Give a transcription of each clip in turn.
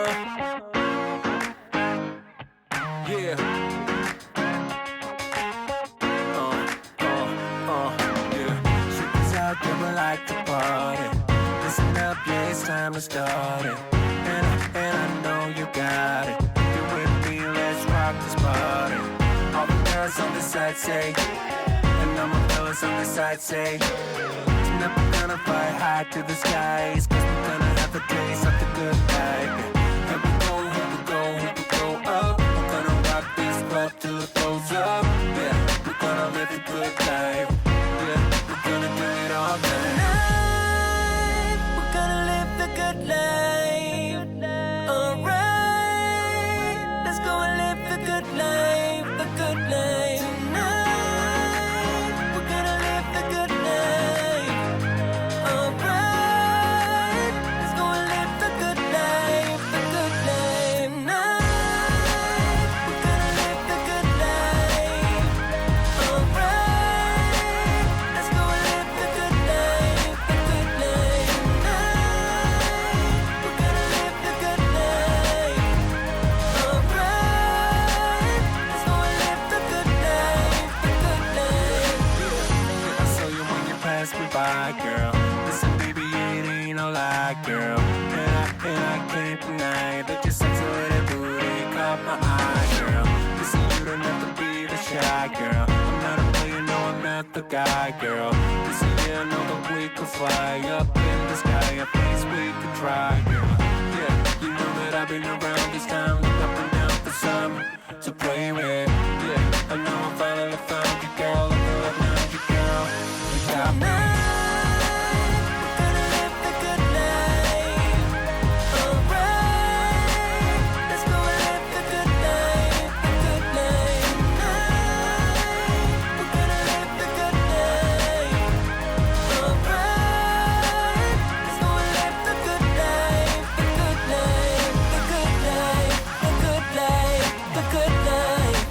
Yeah. Yeah. Shit is out there, we like to party. Listen up, yeah, it's time to start it. And I know you got it. You with me, let's rock this party. All the girls on the side say, and all my fellas on the side say, tonight we're gonna fly high to the skies, 'cause we're gonna have a taste of the good life. Here we go, here we go, here we go up. We're gonna rock this club till it blows up. Yeah, we're gonna live a good life. Yeah, we're gonna do it all night. Tonight, we're gonna live the good life. Alright, let's go and live the good life, the good life. Tonight, we're gonna live the good life. Alright, let's go and live the good life, the good life. Tonight, we're gonna live the good life. Alright, let's go and live the good life, the good life. Tonight, we're gonna live the good life. Alright, let's go and live the good life, the good life. I saw you when you passed me by, girl. Listen, baby, it ain't no lie, girl. And I can't deny that your sexy little booty caught my eye, girl. Listen, you don't have to be the shy, girl. I'm not a player, no, I'm not the guy, girl. Listen, yeah, I know that we could fly up in the sky. A place we could try, girl. Yeah, you know that I've been around this time, look up and down for some to play with. Yeah, I know I finally found you, girl. I found you, girl. You got me. Tonight, we're gonna live the good life. Alright, let's go and live the good life, the good life. Tonight, we're gonna live the good life. Alright, let's go and live the good life, the good life, the good life, the good life, the good life.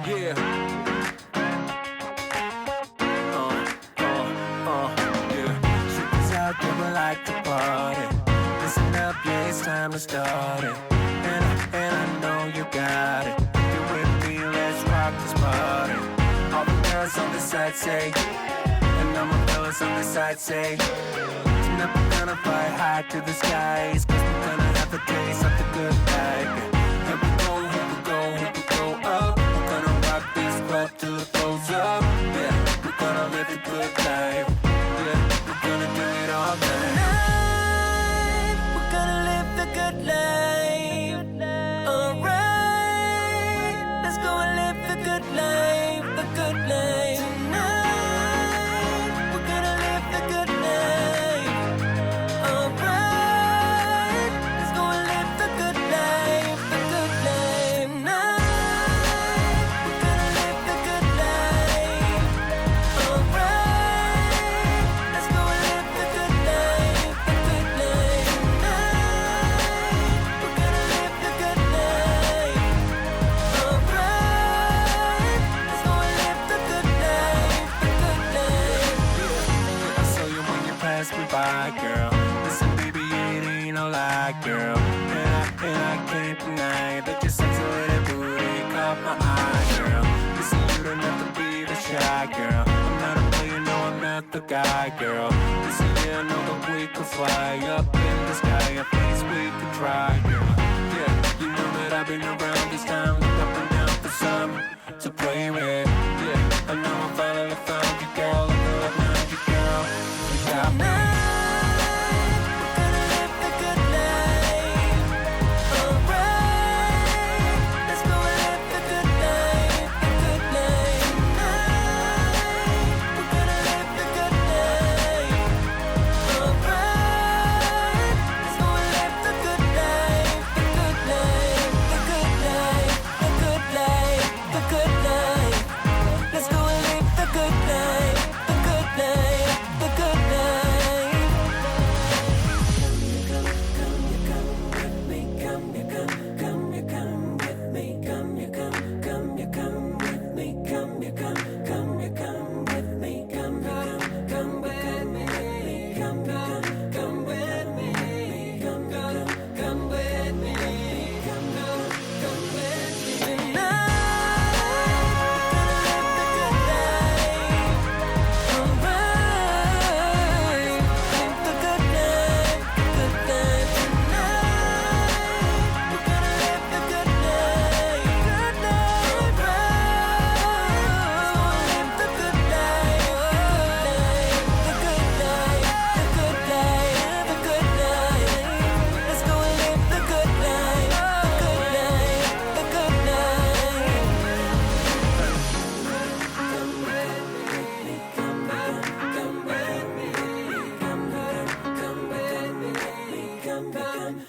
Yeah. Yeah. Shit out there, we like to party. Listen up, yeah, it's time to start it. And I know you got it. You with me, let's rock this party. All the girls on the side say, and all my fellas on the side say, tonight we're gonna fly high to the skies, 'cause we're gonna have a taste of the good life. Here we go, here we go, here we go up. We're gonna rock this club till it goes up. Yeah, we're gonna live the good life. Yeah, we're gonna do it all night. Tonight, we're gonna live the good life. Alright, let's go and live the good life, the good life. Tonight, we're gonna live the good life. Alright, let's go and live the good life, the good life. Tonight, we're gonna live the good life. Alright, let's go and live the good life, the good life. Tonight, we're gonna live the good life. Alright, let's go and live the good life, the good life. I saw you when you passed me by, girl. Listen, baby, it ain't no lie, girl. And I can't deny that your sexy little booty caught my eye, girl. Listen, you don't have to be the shy, girl. I'm not a player, no, I'm not the guy, girl. Listen, yeah, I know that we could fly up in the sky. At least we could try, girl. Yeah, you know that I've been around this time, look up and down for some to play with. Yeah, I know I finally found you, girl. I feel like now you, girl. You got me. Tonight, we're gonna live the good life. Alright, let's go and live the good life, the good life. Tonight, we're gonna live the good life. Alright, let's go and live the good life, the good life, the good life, the good life, the good life. Let's go and live the good life, the good life, the good life.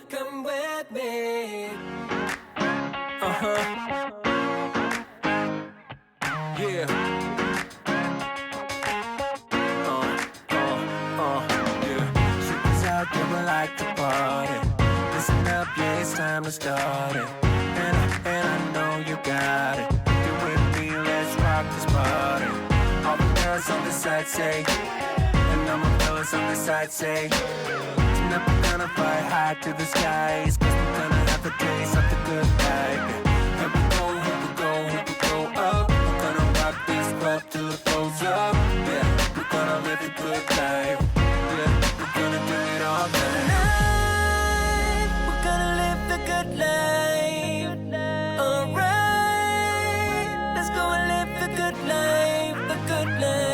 Come with me. Yeah. Yeah. Shit out there, we like to party. Listen up, yeah, it's time to start it. And I know you got it. You with me, let's rock this party. All the girls on the side say, and all my fellas on the side say, tonight we're gonna fly high to the skies, 'cause we're gonna have a taste of the good life. Here we go, here we go, here we go up. We're gonna rock this club till it goes up. Yeah, we're gonna live the good life. Yeah, we're gonna do it all night. Tonight, we're gonna live the good life. Alright, let's go and live the good life, the good life.